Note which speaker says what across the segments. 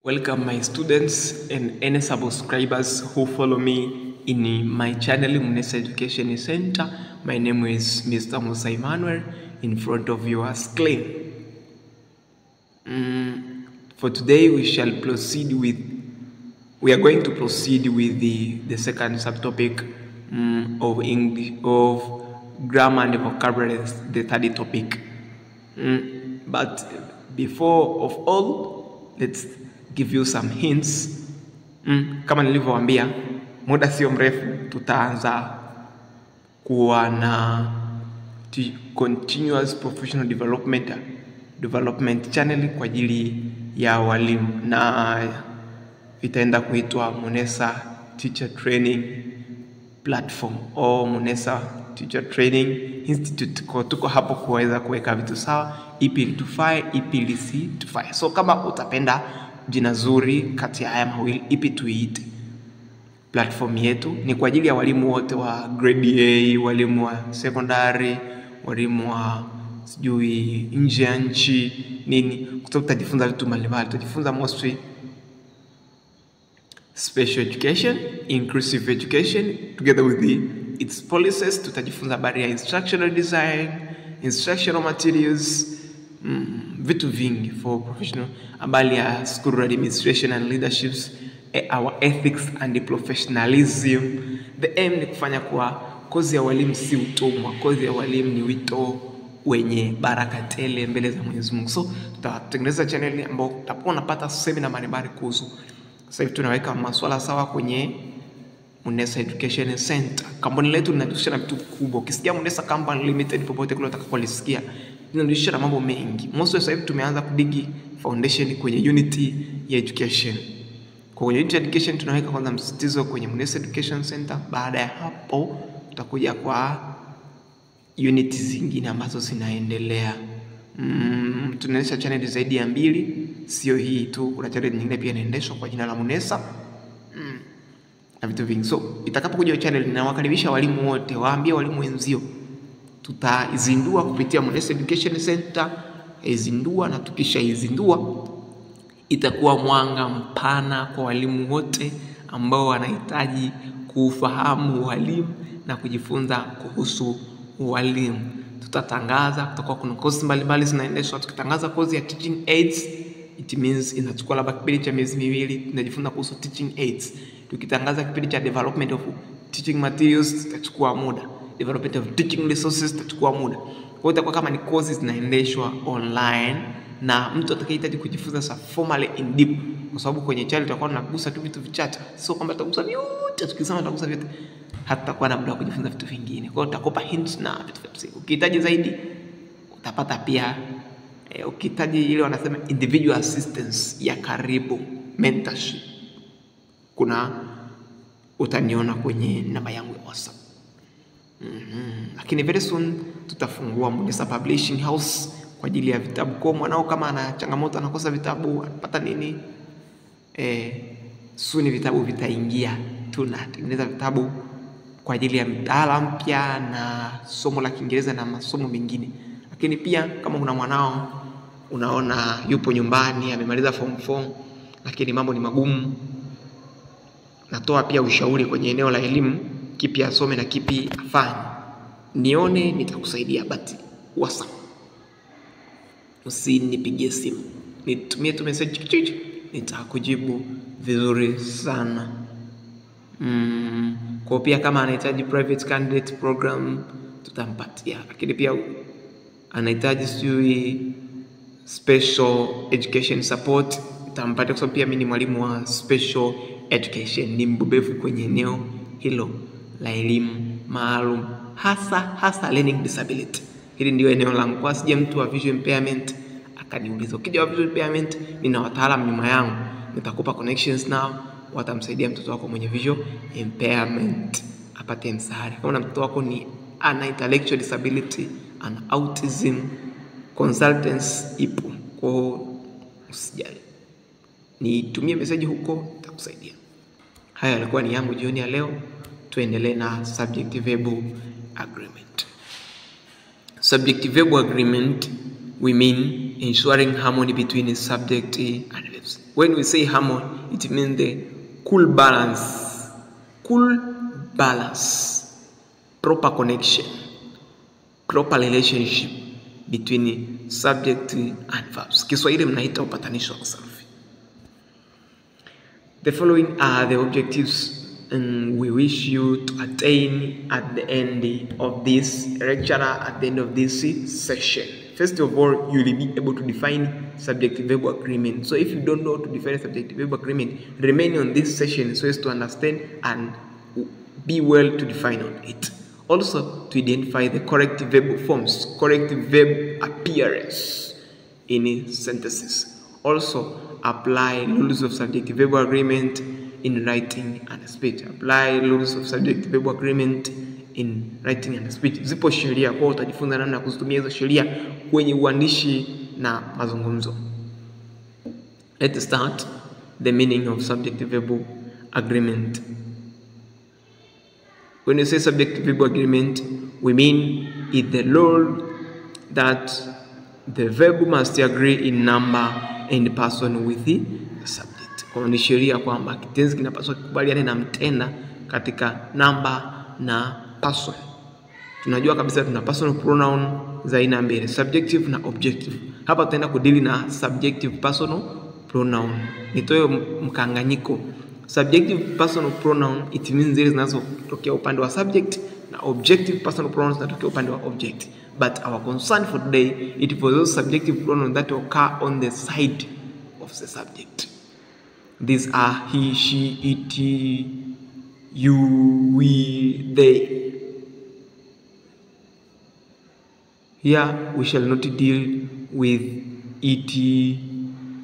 Speaker 1: Welcome my students and any subscribers who follow me in my channel Munesa Education Center. My name is Mr. Musa Emmanuel in front of your screen. For today we are going to proceed with the second subtopic of English, of grammar and vocabulary, the third topic. But before of all, let's give you some hints. Kama nilivyowaambia, muda sio mrefu tutaanza kuwa na continuous professional development channel kwa ajili ya walimu, na itaenda kuitwa Munesa Teacher Training Platform au Munesa Teacher Training Institute. Kwa tuko hapo kuweza kuweka vitu sawa, ipi litufai, ipi lisitufai. So kama utapenda jina zuri kati ya haya mawili, ipi tuiite? Platform yetu ni kwa ajili ya walimu wote wa grade A, walimu wa secondary, walimu wa sijui nje ya nchi nini, kutoka tutajifunza vitu mbalimbali. Tutajifunza mostly special education, inclusive education together with its policies. Tutajifunza habari ya instructional design, instructional materials, vitu vingi for professional, habari ya school administration and leaderships, our ethics and professionalism. The aim ni kufanya kwa kozi ya walimu si utumwa, kozi ya walimu ni wito wenye baraka tele mbele za Mwenyezi Mungu. So tutatengeneza channel ambayo utakuwa unapata seminar mbalimbali kuhusu. Sasa hivi tunaweka masuala sawa kwenye Munesa Education Center. Kampuni letu linajihusisha na vitu kubwa. Ukisikia Munesa Company Limited popote kule utakapolisikia, linajihusisha na mambo mengi. Mostly sasa hivi tumeanza kudigi foundation kwenye unity ya education. Kwa unity education tunaweka kwanza msisitizo kwenye Munesa Education Center. Baada ya hapo tutakuja kwa unity zingine ambazo zinaendelea. Tunaendesha channel zaidi ya 2, sio hii tu, kuna channel nyingine pia inaendeshwa kwa jina la Munesa na vitu vingi. So itakapokuja channel, ninawakaribisha walimu wote, waambie walimu wenzio tutaizindua kupitia Munesa Education Center. Izindua, na tukishaizindua itakuwa mwanga mpana kwa walimu wote ambao wanahitaji kufahamu walimu na kujifunza kuhusu walimu. Tutatangaza, kutakuwa kuna kozi mbalimbali zinaendeshwa. Tukitangaza kozi ya teaching aids, it means inachukua labda kipindi cha miezi 2 tunajifunza kuhusu teaching aids. Tukitangaza kipindi cha development of teaching materials, tutachukua muda. Development of teaching resources, tutachukua muda. Kwa hiyo itakuwa kama ni kozi zinaendeshwa online, na mtu atakayehitaji kujifunza sasa formally in deep, kwa sababu kwenye channel tutakuwa tunagusa tu vitu vichache, sio kwamba tutagusa vyote. Tukisema tutagusa vyote, hatakuwa na muda wa kujifunza vitu vingine. Kwa hiyo tutakupa hints na vitu vya msingi. Ukihitaji zaidi utapata pia ukihitaji ile wanasema individual assistance ya karibu, mentorship, kuna utaniona kwenye namba yangu ya WhatsApp. Lakini very soon tutafungua Munesa Publishing House kwa ajili ya vitabu. Kwa mwanao kama ana changamoto, anakosa vitabu, anapata nini, soon vitabu vitaingia. Tunatengeneza vitabu kwa ajili ya mtaala mpya na somo la Kiingereza na masomo mengine. Lakini pia kama kuna mwanao unaona yupo nyumbani amemaliza form 4 lakini mambo ni magumu, natoa pia ushauri kwenye eneo la elimu, kipi asome na kipi afanye. Nione, nitakusaidia. But WhatsApp, usinipigie simu, nitumie tu message, nitakujibu vizuri sana. Kwa pia kama anahitaji private candidate program tutampatia, lakini pia anahitaji special education support tutampatia, kwa sababu pia mimi ni mwalimu wa special education, ni mbobevu kwenye eneo hilo la elimu maalum, hasa learning disability. Hili ndio eneo langu. Kwa sije mtu wa visual impairment akaniuliza. Ukija wa visual impairment, nina wataalamu nyuma yangu, nitakupa connections nao, watamsaidia mtoto wako mwenye visual impairment apate msaada. Kama mtoto wako ni ana intellectual disability, ana autism, consultants ipo. Kwa usijali, nitumie message huko, nitakusaidia. Haya yalikuwa ni yangu jioni ya leo. Tuendelee na subject verb agreement. Subject verb agreement, we mean ensuring harmony between the subject and verb. adjectives. When we say harmony, it means the cool balance, proper connection, proper relationship between subject and verbs. Kiswahili mnaita upatanisho wa kisarufi. The following are the objectives we wish you to attain at the end of this lecture, at the end of this session. First of all, you will be able to define subject-verb agreement. So if you don't know to define subject-verb agreement, remain on this session so as to understand and be well to define on it. Also, to identify the correct verb forms, correct verb appearance in sentences. Also, apply rules of subject-verb agreement in writing and speech. Apply rules of subject-verb agreement in writing and speech. Zipo sheria, kwa utajifunza namna kuzitumia hizo sheria kwenye uandishi na mazungumzo. Let's start the meaning of subject-verb agreement. When you say subject-verb agreement, we mean it's the rule that the verb must agree in number and person with the subject. Kwa ni sheria kwamba kitenzi kinapaswa kukubaliana na mtenda katika namba na person. Tunajua kabisa tuna personal pronoun za aina mbili, subjective na objective. Hapa tutaenda kudili na subjective personal pronoun. Nitoe mkanganyiko. Subjective personal pronoun, it means zile zinazotokea upande wa subject, na objective personal pronouns zinatokea upande wa object. But our concern for today, it for those subjective pronouns that occur on the side of the subject. These are he, she, it, you, we, they. Here we shall not deal with it.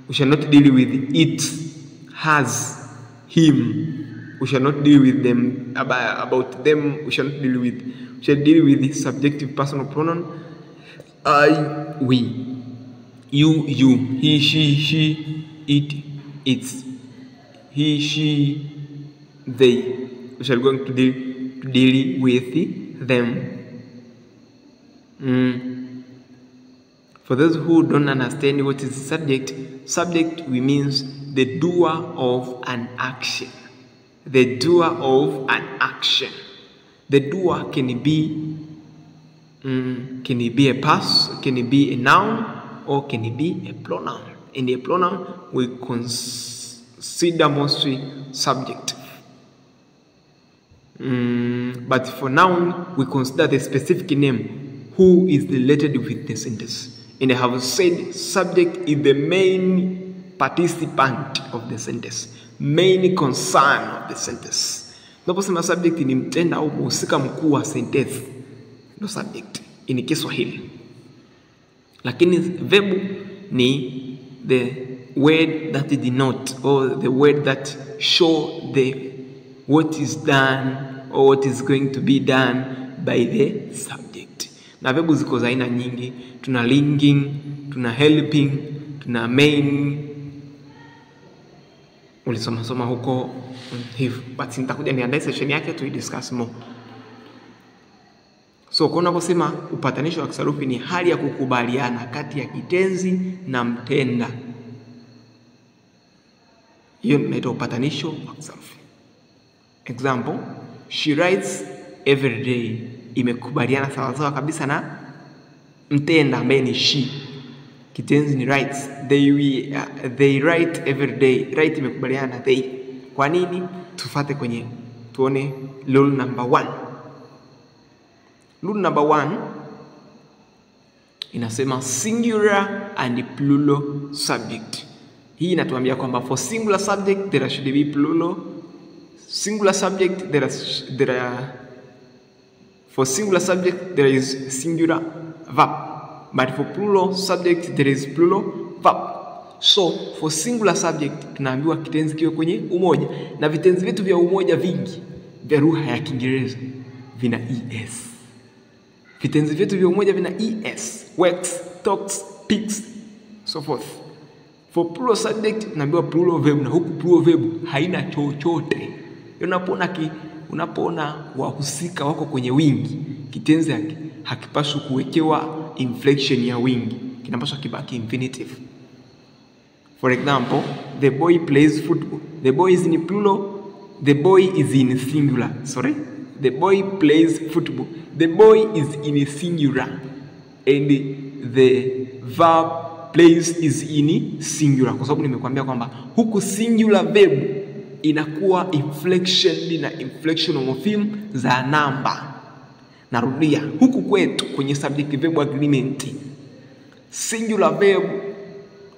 Speaker 1: We shall not deal with it, has, him. We shall not deal with them about them. We shall not deal with. We shall deal with the subjective personal pronoun. I, we, you, he, she, it, its, he, she, they. We shall go to deal with them. For those who don't understand what is subject we means the doer of an action. The doer of an action. The doer can be a person, can it be a noun, or can it be a pronoun? In a pronoun, we consider mostly subject. But for noun, we consider the specific name who is related with the sentence. And I have said subject is the main participant of the sentence, main concern of the sentence. Tunaposema subject ni mtenda au mhusika mkuu wa sentence, no subject in Kiswahili. Lakini verb ni the word that denote, or the word that show the what is done or what is going to be done by the subject. Na verb ziko za aina nyingi. Tuna linking, tuna helping, tuna main. Ulisoma huko hivyo, but nitakuja niandae session yake tu discuss more. So kuna kusema upatanisho wa kisarufi ni hali ya kukubaliana kati ya kitenzi na mtenda. Hiyo inaitwa upatanisho wa kisarufi. Example, she writes every day. Imekubaliana sawa sawa kabisa na mtenda ambaye ni she. Kitenzi ni writes. They write every day. Write imekubaliana na they. Kwa nini? Tufate kwenye tuone rule number 1. Rule number 1 inasema singular and plural subject. Hii inatuambia kwamba for singular subject there should be plural. Singular subject for singular subject there is singular verb, but for plural subject there is plural verb. So for singular subject tunaambiwa kitenzi kiwe kwenye umoja, na vitenzi vitu vya umoja vingi vya lugha ya Kiingereza vina es. Vitenzi vitu vya umoja vina es, works, talks, speaks, so forth. For plural subject tunaambiwa plural verb, na huku plural verb haina chochote. Unapoona wahusika wako kwenye wingi, kitenzi hakipaswi kuwekewa inflection ya wingi, kinapaswa kibaki infinitive. For example, the boy plays football. The boy is in plural. The boy is in singular. Sorry. The boy plays football. The boy is in singular. And the verb plays is in singular. Kwa sababu nimekuambia kwamba huku singular verb inakuwa inflection na inflection morpheme za namba. Narudia, huku kwetu kwenye subject verb agreement, singular verb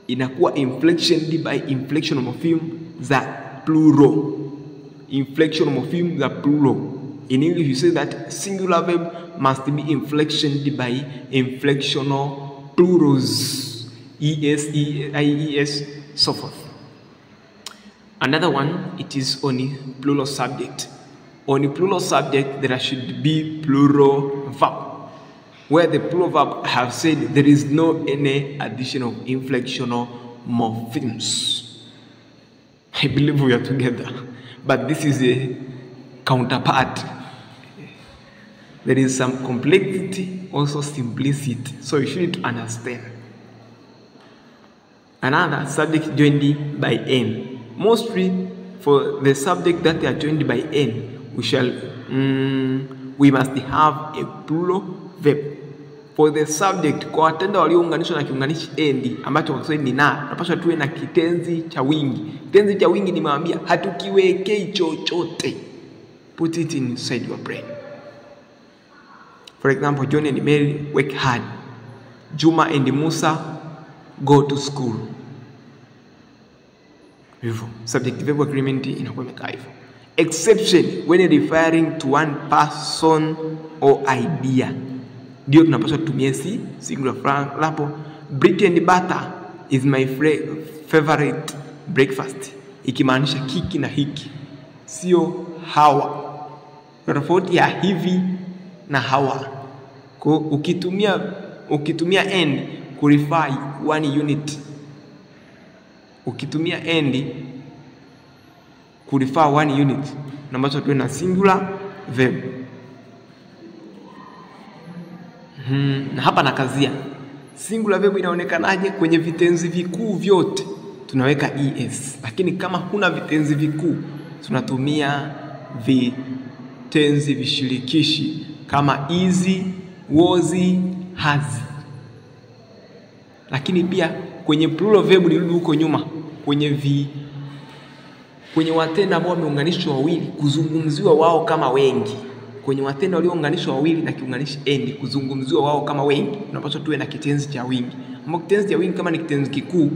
Speaker 1: inakuwa inflection by inflection morpheme za plural. Inflection morpheme za plural. In English you say that singular verb must be inflection by inflectional plurals. ES, IES, so forth. Another one, it is on plural subject. On plural subject, there should be plural verb. Where the plural verb have said there is no any addition of inflectional morphemes. I believe we are together. But this is a counterpart. There is some complexity, also simplicity. So you should understand. Another subject joined by N. Mostly for the subject that they are joined by N, we must have a plural verb. For the subject, kwa watenda waliounganishwa na kiunganishi endi ambacho kwa Kiswahili ni na, tunapaswa tuwe na kitenzi cha wingi. Kitenzi cha wingi nimewaambia hatukiwekei chochote. Put it inside your brain. For example, John and Mary work hard. Juma and Musa go to school. Hivyo subject verb agreement inakuwa imekaa hivyo. Exception when referring to one person or idea, ndio tunapaswa tutumie singular hapo. Bread and butter is my favorite breakfast, ikimaanisha kiki na hiki, sio hawa. Tofauti ya hivi na hawa. Kwa ukitumia and kurefai one unit, ukitumia and kurefaa one unit, na ambacho tuwe na singular verb. Na hapa nakazia singular verb inaonekanaje kwenye vitenzi vikuu vyote tunaweka es, lakini kama kuna vitenzi vikuu tunatumia vitenzi vishirikishi kama is, was, has. Lakini pia kwenye plural verb nirudi huko nyuma kwenye watenda ambao wameunganishwa wawili kuzungumziwa wao kama wengi. Kwenye watenda waliounganishwa wawili na kiunganishi and kuzungumziwa wao kama wengi, tunapaswa tuwe na kitenzi cha wingi. Ambapo kitenzi cha wingi kama ni kitenzi kikuu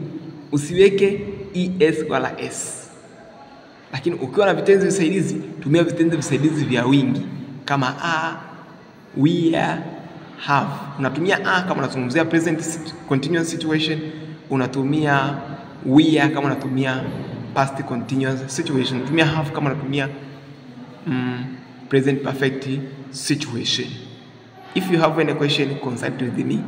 Speaker 1: usiweke es wala s. Lakini ukiwa na vitenzi visaidizi, tumia vitenzi visaidizi vya wingi kama are, we are, have. Unatumia are kama unazungumzia present continuous situation, unatumia we are kama unatumia past continuous situation, unatumia have kama unatumia present perfect situation. If you have any question, consult with me.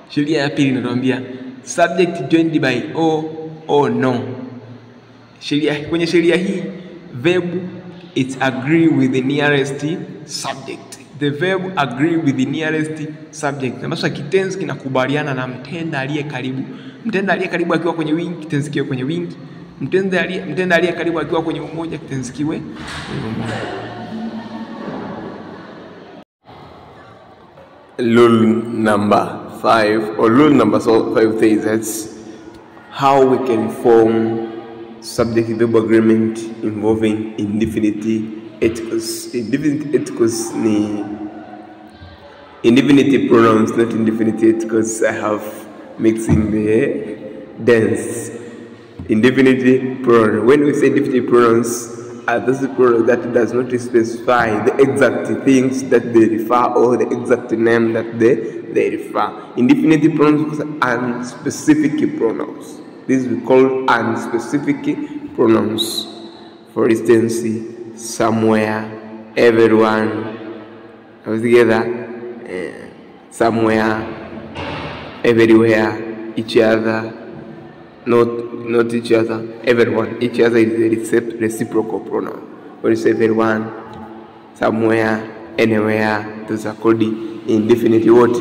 Speaker 1: Sheria ya pili inatuambia subject joined by o or no. Kwenye sheria hii verb it agree with the nearest subject. The verb agree with the nearest subject. Namasa kitenzi kinakubaliana na mtenda aliye karibu. Mtenda aliye karibu akiwa kwenye wingi, kitenzi kiwe kwenye wingi. Mtenda aliye karibu akiwa kwenye umoja, kitenzi kiwe kwenye umoja.
Speaker 2: Rule number 5 or rule number 5 says that's how we can form subject verb agreement involving indefinite articles. Indefinite articles ni indefinite pronouns, not indefinite articles. I have mixing the dense. Indefinite pronouns. When we say indefinite pronouns, those pronouns that does not specify the exact things that they refer or the exact name that they refer. Indefinite pronouns are unspecific pronouns. These we call unspecific pronouns. For instance, somewhere, everyone, together, somewhere, everywhere, each other, not each other, everyone. Each other is a reciprocal pronoun. When you say everyone, somewhere, anywhere, those are called indefinite what?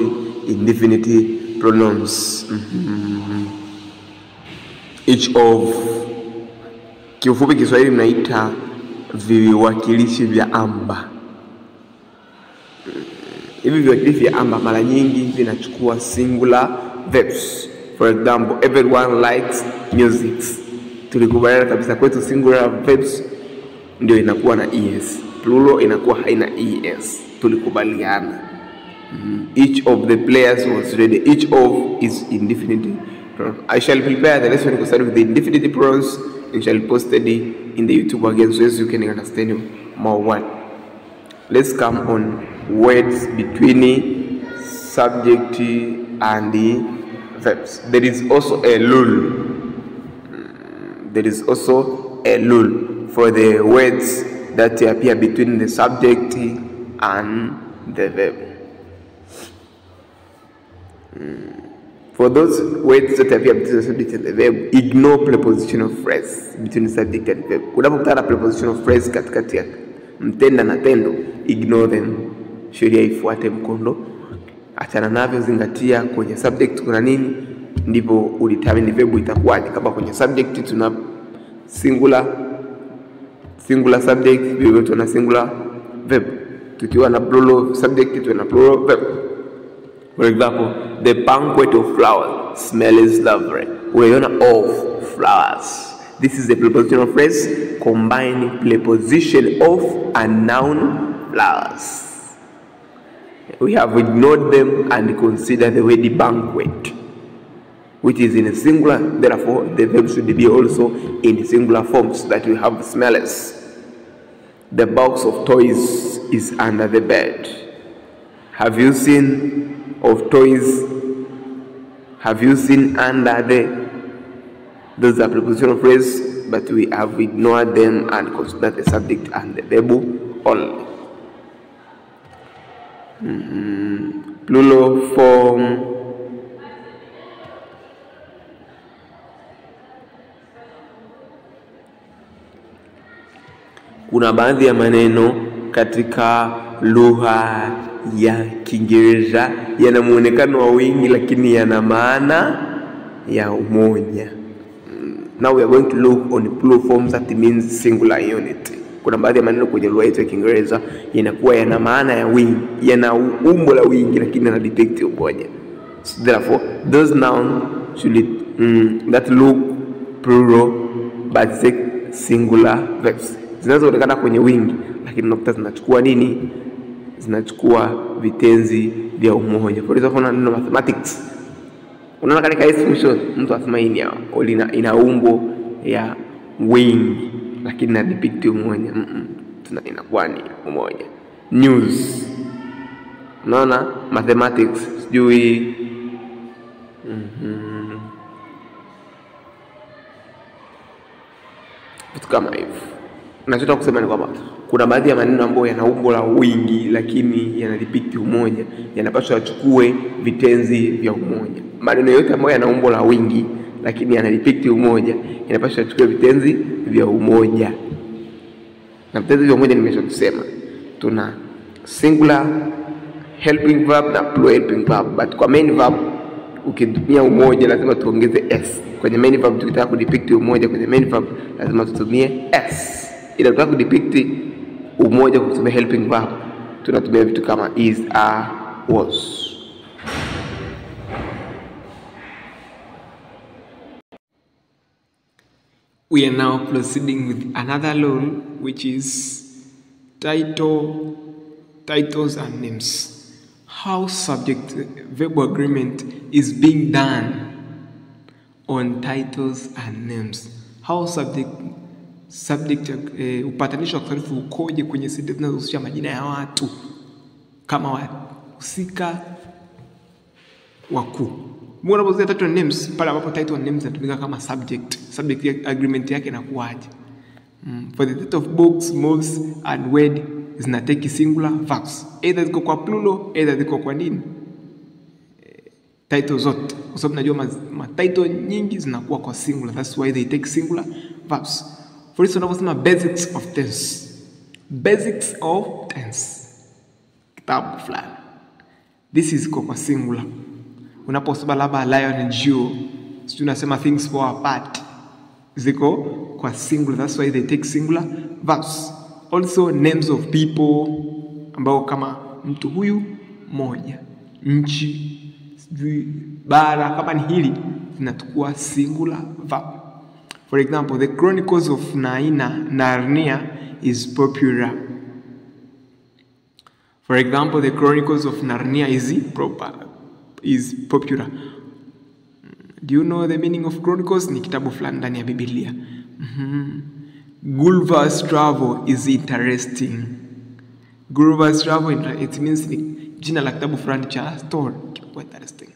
Speaker 2: Indefinite pronouns. each of, kiufupi Kiswahili mnaita viwakilishi vya amba. Hivi viwakilishi vya amba mara nyingi vinachukua singular verbs. For example, everyone likes music. Tulikubaliana kabisa kwetu singular verbs ndio inakuwa na es, plural inakuwa haina es. Tulikubaliana. Each of the players was ready. Each of is indefinite pronoun. I shall prepare the lesson concerning with the indefinite pronouns and shall post it in the YouTube again so as you can understand more well. Let's come on words between subject and the verbs. There is also a rule. There is also a rule for the words that appear between the subject and the verb. For those words that appear between the subject and the verb, ignore prepositional phrase between the subject and verb. Unapokutana prepositional phrase katikati ya mtenda na tendo, ignore them. Sheria ifuate mkondo. Achana navyo, zingatia kwenye subject kuna nini, ndipo udetermine verb itakuwaje. Kama kwenye subject tuna singular subject, vile tuna singular verb. Tukiwa na plural subject tuna plural verb. For example, the banquet of flowers smells lovely. We're of flowers. This is a prepositional phrase combining preposition of and noun flowers. We have ignored them and consider the word banquet, which is in a singular. Therefore, the verb should be also in singular form so that we have smellers. The box of toys is under the bed. Have you seen of toys? Have you seen under the? Those are prepositional phrases, but we have ignored them and considered the subject and the verb only. Plural form. Kuna baadhi ya maneno katika lugha ya Kiingereza yana muonekano wa wingi lakini yana maana ya umoja. Now we are going to look on plural forms that means singular unity. Kuna baadhi ya maneno kwenye lugha yetu ya Kiingereza yanakuwa yana maana ya wingi, yana umbo la wingi lakini yana depict umoja. So therefore, those nouns should that look plural but singular verbs. Zinazoonekana kwenye wingi lakini unakuta zinachukua nini? Zinachukua vitenzi vya umoja. For example, neno mathematics. Unaona katika hizi function mtu asema hii ina umbo ya wingi lakini na depict umoja. Inakuwa ni umoja. News. Unaona mathematics sijui vitu kama hivyo. Nachotaka kusema ni kwamba kuna baadhi ya maneno ambayo yana umbo la wingi lakini yana depict umoja, yanapaswa yachukue vitenzi vya umoja. Maneno yote ambayo yana umbo la wingi lakini yana depict umoja yanapaswa yachukue vitenzi vya umoja. Na vitenzi vya umoja nimeshakusema. Tuna singular helping verb na plural helping verb, but kwa main verb ukitumia umoja lazima tuongeze s. Kwenye main verb tukitaka kudepict umoja kwenye main verb lazima tutumie s. Ila tunataka kudepict umoja kwa kutumia helping verb tunatumia vitu kama is, are, was.
Speaker 1: We are now proceeding with another rule, which is titles and names. How subject-verb agreement is being done on titles and names. How upatanisho wa kisarifu ukoje kwenye sentensi zinazohusisha majina ya watu kama wahusika wakuu. Mbona unapozungumzia title and names pale ambapo title and names zinatumika kama subject agreement yake inakuaje? For the title of books, moves and word zinateki singular verbs. Either ziko kwa plural, either ziko kwa nini? Title zote. Kwa sababu najua title nyingi zinakuwa kwa singular. That's why they take singular verbs. For instance, unaposema basics of tense. Basics of tense. Kitabu fulani. This is kwa singular. Unaposema labda lion and Joe, sio unasema things fall apart. ziko kwa singular, that's why they take singular verbs. Also names of people, ambao kama mtu huyu moja, nchi, sijui bara, kama ni hili zinatukua singular verb. For example, the Chronicles of Narnia is popular. For example, the Chronicles of Narnia is popular. Do you know the meaning of Chronicles? Ni kitabu fulani ndani ya Biblia. Gulliver's Travel is interesting. Gulliver's Travel, it means ni jina la kitabu fulani cha story kiko interesting.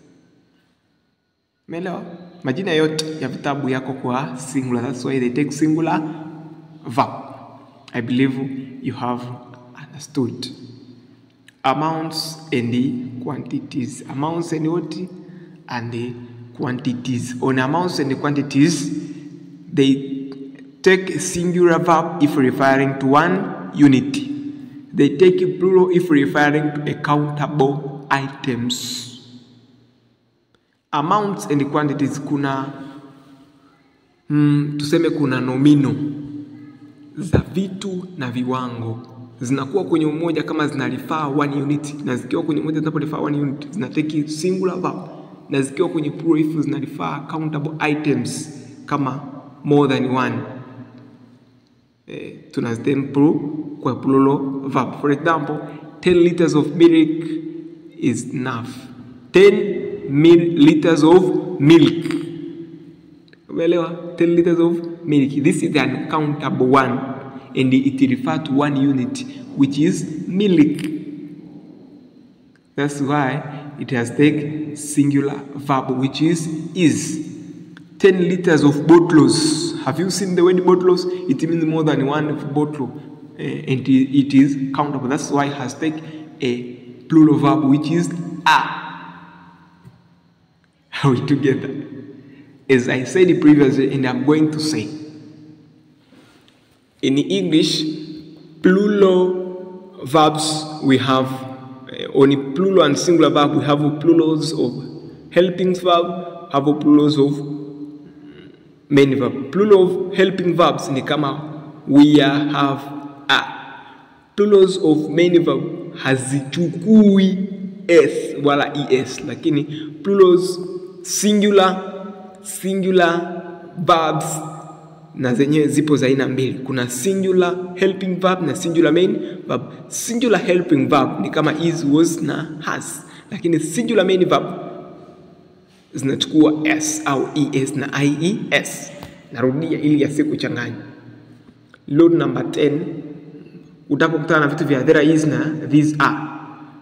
Speaker 1: Umeelewa? Majina yote ya vitabu yako kwa singular, that's why they take singular verb. I believe you have understood. Amounts and the quantities. Amounts and what? And the quantities. On amounts and the quantities, they take a singular verb if referring to one unit. They take a plural if referring to accountable items. Amounts and the quantities, kuna tuseme kuna nomino za vitu na viwango zinakuwa kwenye umoja kama zinarifaa one unit, na zikiwa kwenye umoja zinaporifaa one unit zinateki singular verb, na zikiwa kwenye plural if zinarifaa countable items kama more than one, tunazitem kwa plural verb. For example, 10 liters of milk is enough. 10 liters of milk. Umeelewa? 10 liters of milk. This is an countable one, and it refers to one unit, which is milk. That's why it has taken singular verb, which is. 10 liters of bottles. Have you seen the word bottles? It means more than one bottle, and it is countable. That's why it has taken a plural verb, which is a. Are we together? As I said previously, and I'm going to say, in English, plural verbs we have, only plural and singular verb, we have plurals of helping verb, have plurals of main verb. Plural of helping verbs ni kama we have a. Plurals of main verb hazichukui s wala es, lakini plurals singular verbs na zenye zipo za aina mbili. Kuna singular helping verb na singular main verb. Singular helping verb ni kama is, was na has, lakini singular main verb zinachukua s au es na ies. Narudia ili yasikuchanganye. Load number 10, utapokutana na vitu vya there is na these are.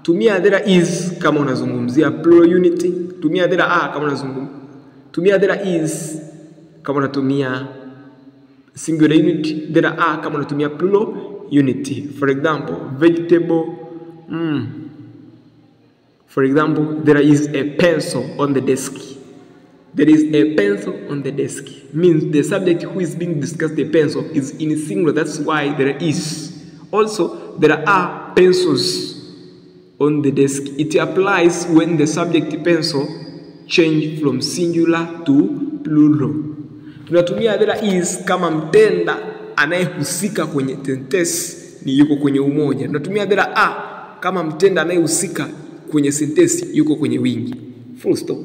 Speaker 1: Tumia there is kama unazungumzia plural unity. Tumia there are kama tumia there is kama unatumia singular unity. There are kama unatumia plural unity. For example, vegetable. For example, there is a pencil on the desk. There is a pencil on the desk. Means the subject who is being discussed, the pencil, is in singular. That's why there is. Also, there are pencils on the desk. It applies when the subject pencil change from singular to plural. Tunatumia there is kama mtenda anayehusika kwenye sentence ni yuko kwenye umoja. Tunatumia there are kama mtenda anayehusika kwenye sentence yuko kwenye wingi. Full stop.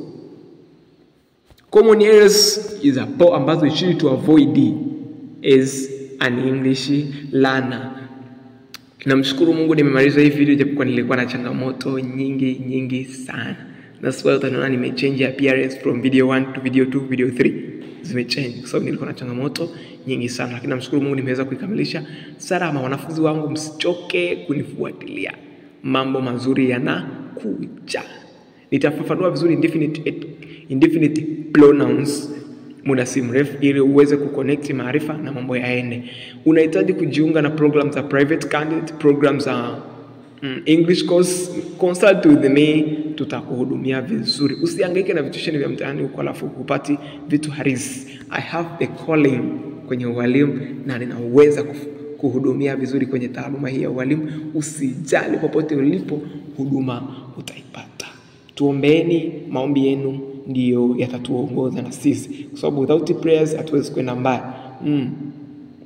Speaker 1: Common errors is a po ambazo you should to avoid as an English learner. Namshukuru Mungu nimemaliza hii video japo nilikuwa na changamoto nyingi sana. That's why utaona nimechange appearance from video 1 to video 2, video 3. Zimechange kwa sababu nilikuwa na changamoto nyingi sana, lakini namshukuru Mungu nimeweza kuikamilisha salama. Wanafunzi wangu, msichoke kunifuatilia. Mambo mazuri yanakuja. Nitafafanua vizuri indefinite pronouns muda si mrefu ili uweze kuconnect maarifa na mambo yaende. Unahitaji kujiunga na programs za private candidate, programs za English course, consult with me, tutakuhudumia vizuri. Usihangaike na vitusheni vya mtaani huko alafu upati vitu harisi. I have the calling kwenye ualimu na ninaweza kuhudumia vizuri kwenye taaluma hii ya ualimu. Usijali, popote ulipo huduma utaipata. Tuombeeni, maombi yenu ndiyo yatatuongoza na sisi, kwa sababu without prayers hatuwezi kwenda mbali.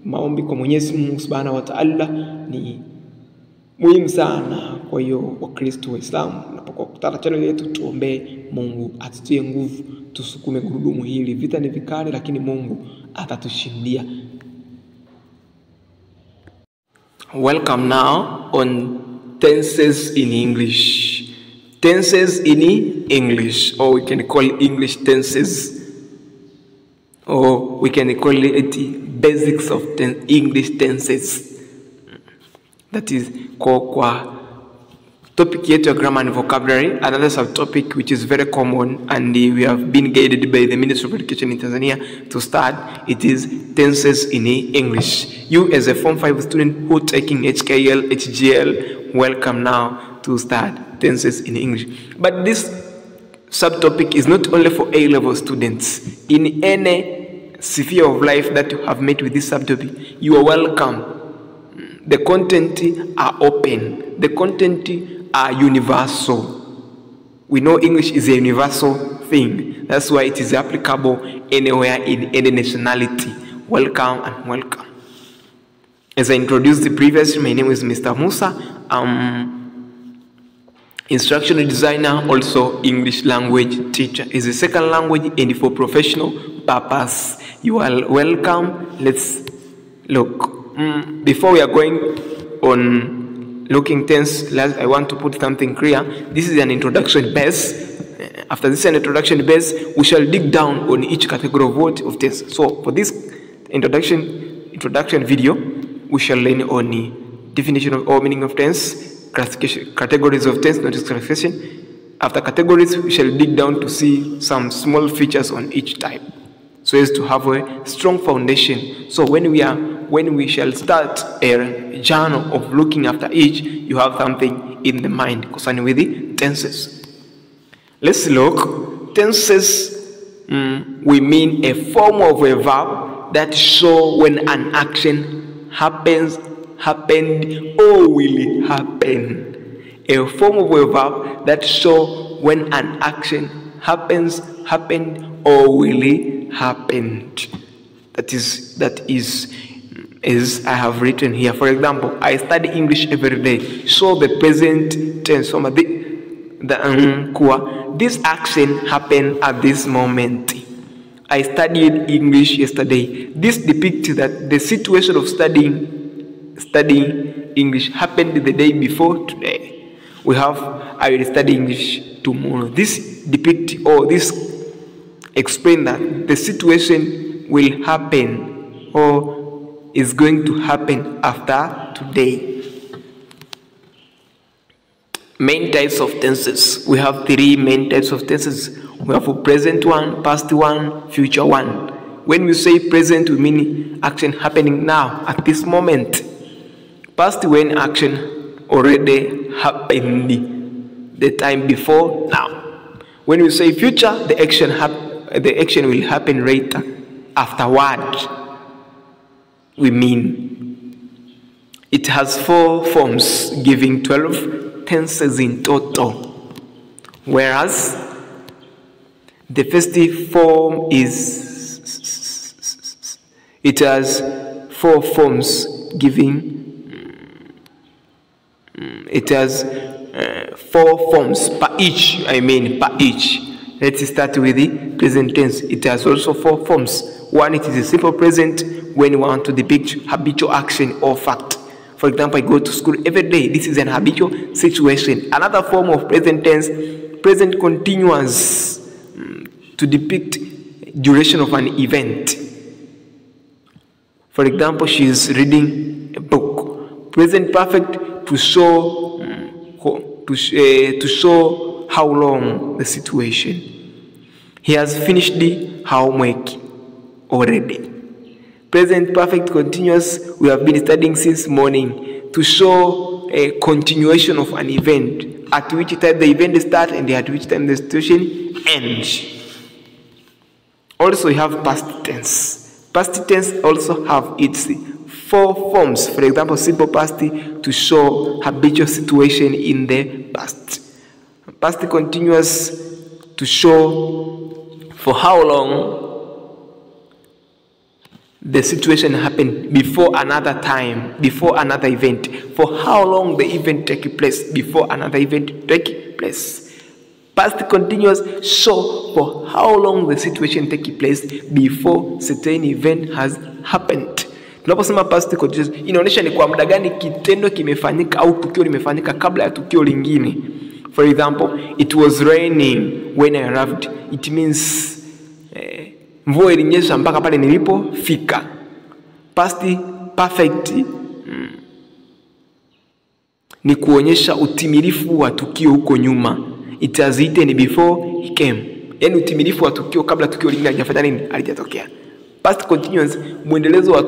Speaker 1: Maombi kwa Mwenyezi Mungu Subhanahu wa Ta'ala ni muhimu sana. Kwa hiyo Wakristo Waislamu, tunapokuwa kutana channel yetu, tuombe Mungu atutie nguvu, tusukume gurudumu hili. Vita ni vikali, lakini Mungu atatushindia. Welcome now on tenses in English. Tenses in English, or we can call English tenses, or we can call it basics of English tenses. That is kwa topic yetu ya grammar and vocabulary. Another subtopic which is very common and we have been guided by the Ministry of Education in Tanzania to start, it is tenses in English. You as a Form 5 student who taking HKL, HGL, welcome now to start tenses in English. But this subtopic is not only for A-level students. In any sphere of life that you have met with this subtopic, you are welcome. The content are open. The content are universal. We know English is a universal thing. That's why it is applicable anywhere in any nationality. Welcome and welcome. As I introduced the previous, my name is Mr. Musa. Instructional designer, also English language teacher. Is a second language and for professional purpose. You are welcome. Let's look. Before we are going on looking tense, I want to put something clear. This is an introduction base. After this introduction base, we shall dig down on each category of word of tense. So for this introduction video, we shall learn on the definition of or meaning of tense, classification, categories of tense, not classification. After categories, we shall dig down to see some small features on each type, so as to have a strong foundation. So when we shall start a journey of looking after each, you have something in the mind concerning with the tenses. Let's look. Tenses, we mean a form of a verb that show when an action happened, or will happen. A form of a verb that show when an action happened, or will happen. That is as I have written here. For example, I study English every day. So the present tense, this action happened at this moment. I studied English yesterday. This depicts that the situation of studying English happened the day before today. We have I will study English tomorrow. This depicts, or this explain that the situation will happen or is going to happen after today. Main types of tenses. We have three main types of tenses. We have a present one, past one, future one. When we say present, we mean action happening now, at this moment. Past, when action already happened the time before now. When we say future, the action will happen later, afterward. We mean it has 4 forms, giving 12 tenses in total. Whereas the first form it has 4 forms, giving it has 4 forms per each. Per each. Let's start with the present tense. It has also 4 forms. One, it is a simple present when you want to depict habitual action or fact. For example, I go to school every day. This is an habitual situation. Another form of present tense, present continuous, to depict duration of an event. For example, she is reading a book. Present perfect to show how long the situation. He has finished the homework already. Present perfect continuous, we have been studying since morning, to show a continuation of an event, at which time the event starts and at which time the situation ends. Also, we have past tense. Past tense also have its 4 forms. For example, simple past to show habitual situation in the past. Past continuous to show for how long the situation happened before another time, before another event, for how long the event take place before another event take place. Past continuous show for how long the situation take place before certain event has happened. Tunaposema past continuous inaonyesha ni kwa muda gani kitendo kimefanyika au tukio limefanyika kabla ya tukio lingine. For example, it was raining when I arrived. It means mvua ilinyesha mpaka pale nilipofika. Past perfect ni kuonyesha utimilifu wa tukio huko nyuma. It has eaten before he came. Yani utimilifu wa tukio kabla tukio lingine halijafanya nini? Halijatokea. Past continuous muendelezo wa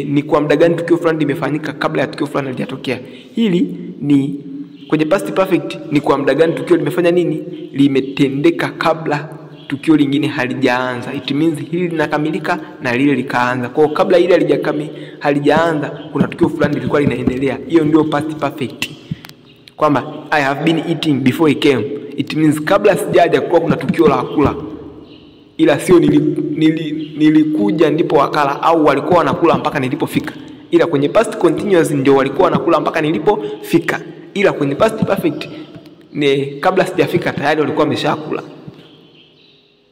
Speaker 1: ni kwa muda gani tukio fulani limefanyika kabla ya tukio fulani halijatokea. Hili ni kwenye past perfect ni kwa muda gani tukio limefanya nini? Limetendeka kabla tukio lingine halijaanza. It means hili linakamilika na lile likaanza. Kwa kabla hili halijaanza kuna tukio fulani lilikuwa linaendelea. Hiyo ndio past perfect. Kwamba I have been eating before he came. It means kabla sijaja kwa kuna tukio la kula. Ila sio nilikuja ndipo wakala au walikuwa wanakula mpaka nilipofika. Ila kwenye past continuous ndio walikuwa wanakula mpaka nilipofika. Ila kwenye past perfect ni kabla sijafika tayari walikuwa wameshakula.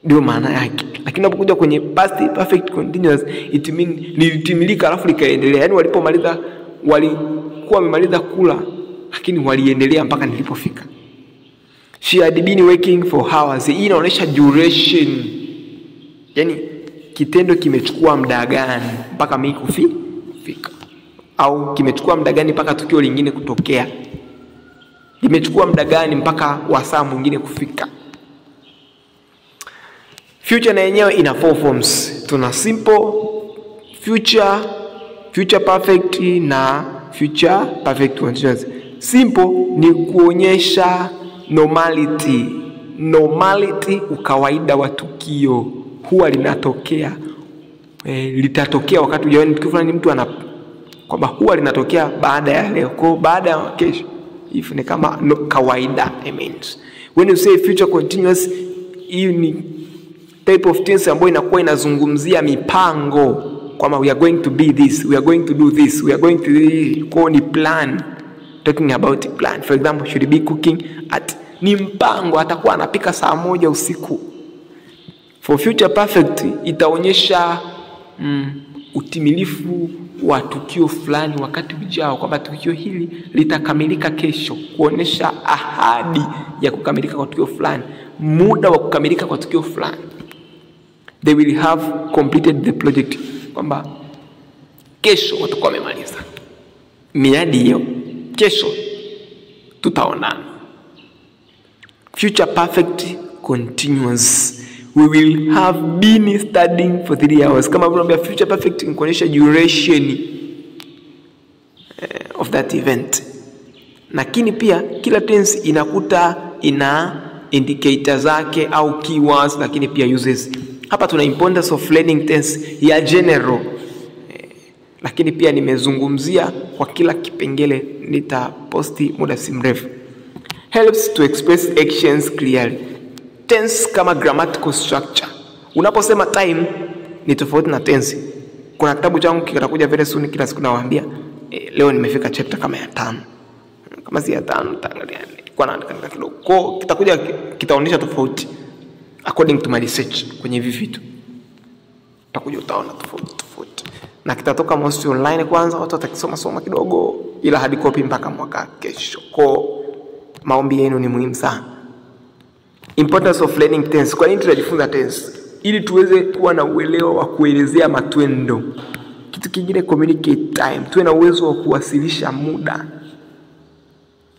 Speaker 1: Ndio maana yake. Lakini unapokuja kwenye past perfect continuous it means lilitimilika alafu likaendelea. Yaani walipomaliza walikuwa wamemaliza kula lakini waliendelea mpaka nilipofika. She had been working for hours. Hii inaonyesha duration. Yaani kitendo kimechukua muda gani mpaka mimi kufika. Au kimechukua muda gani mpaka tukio lingine kutokea. Imechukua muda gani mpaka wasaa mwingine kufika. Future na yenyewe ina 4 forms. Tuna simple, future perfect na future perfect continuous. Simple ni kuonyesha normality ukawaida wa tukio huwa linatokea. Litatokea wakati hujaona tukio fulani mtu kwamba huwa linatokea baada ya leo, kwa baada ya kesho. If ni kama kawaida, I mean. When you say future continuous, hii ni type of tense ambayo inakuwa inazungumzia mipango kwamba we are going to be this, we are going to do this, we are going to kwa ni plan, talking about a plan. For example, should be cooking at, ni mpango, atakuwa anapika saa 1 usiku. For future perfect itaonyesha utimilifu wa tukio fulani wakati ujao, kwamba tukio hili litakamilika kesho, kuonesha ahadi ya kukamilika kwa tukio fulani, muda wa kukamilika kwa tukio fulani. They will have completed the project, kwamba kesho watakuwa wamemaliza miadi hiyo, kesho tutaonana. Future perfect continuous, we will have been studying for 3 hours. Kama vile future perfect ni kuonyesha duration of that event. Lakini pia kila tense inakuta ina indicator zake au keywords, lakini pia uses. Hapa tuna importance of learning tense ya general. Lakini pia nimezungumzia kwa kila kipengele, nitaposti muda si mrefu. Helps to express actions clearly. Tense kama grammatical structure. Unaposema time ni tofauti na tense. Kuna kitabu changu kitakuja very soon, kila siku nawaambia leo nimefika chapter kama ya 5. Kama si ya 5 taangalia kwa naandika kidogo. Kwa kitakuja kitaonyesha tofauti according to my research kwenye hivi vitu. Utakuja utaona tofauti. Na kitatoka most online kwanza, watu watakisoma kidogo, ila hadi copy mpaka mwaka kesho. Kwa maombi yenu ni muhimu sana. Importance of learning tense. Kwa nini tunajifunza tense? Ili tuweze kuwa na uelewa wa kuelezea matendo. Kitu kingine, communicate time. Tuwe na uwezo wa kuwasilisha muda.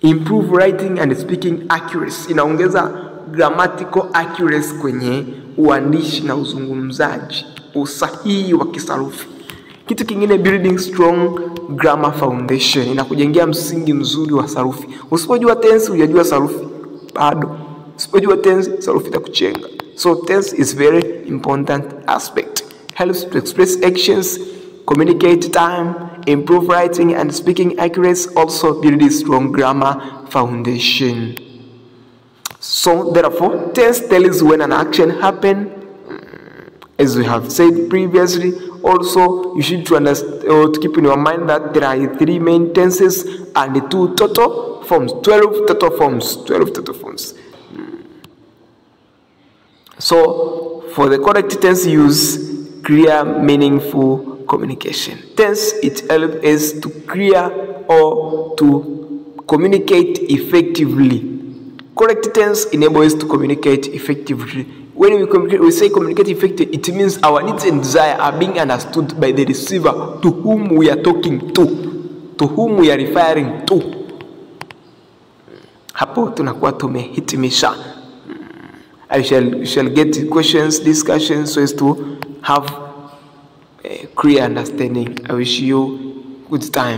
Speaker 1: Improve writing and speaking accuracy. Inaongeza grammatical accuracy kwenye uandishi na uzungumzaji. Usahihi wa kisarufi. Kitu kingine, building strong grammar foundation. Inakujengea msingi mzuri wa sarufi. Usipojua tense hujajua sarufi bado. Usipojua tense sarufi itakuchenga. So tense is very important aspect. Helps to express actions, communicate time, improve writing and speaking accuracy, also build strong grammar foundation. So therefore, tense tells when an action happened as we have said previously. Also, you should to understand or to keep in your mind that there are 3 main tenses and 2 total forms, 12 total forms. So, for the correct tense, use clear, meaningful communication. Tense, it helps us to clear or to communicate effectively. Correct tense enables us to communicate effectively. When we say communicate effectively, it means our needs and desire are being understood by the receiver to whom we are talking to whom we are referring to. Hapo tunakuwa tumehitimisha. I shall get questions, discussions, so as to have a clear understanding. I wish you good time.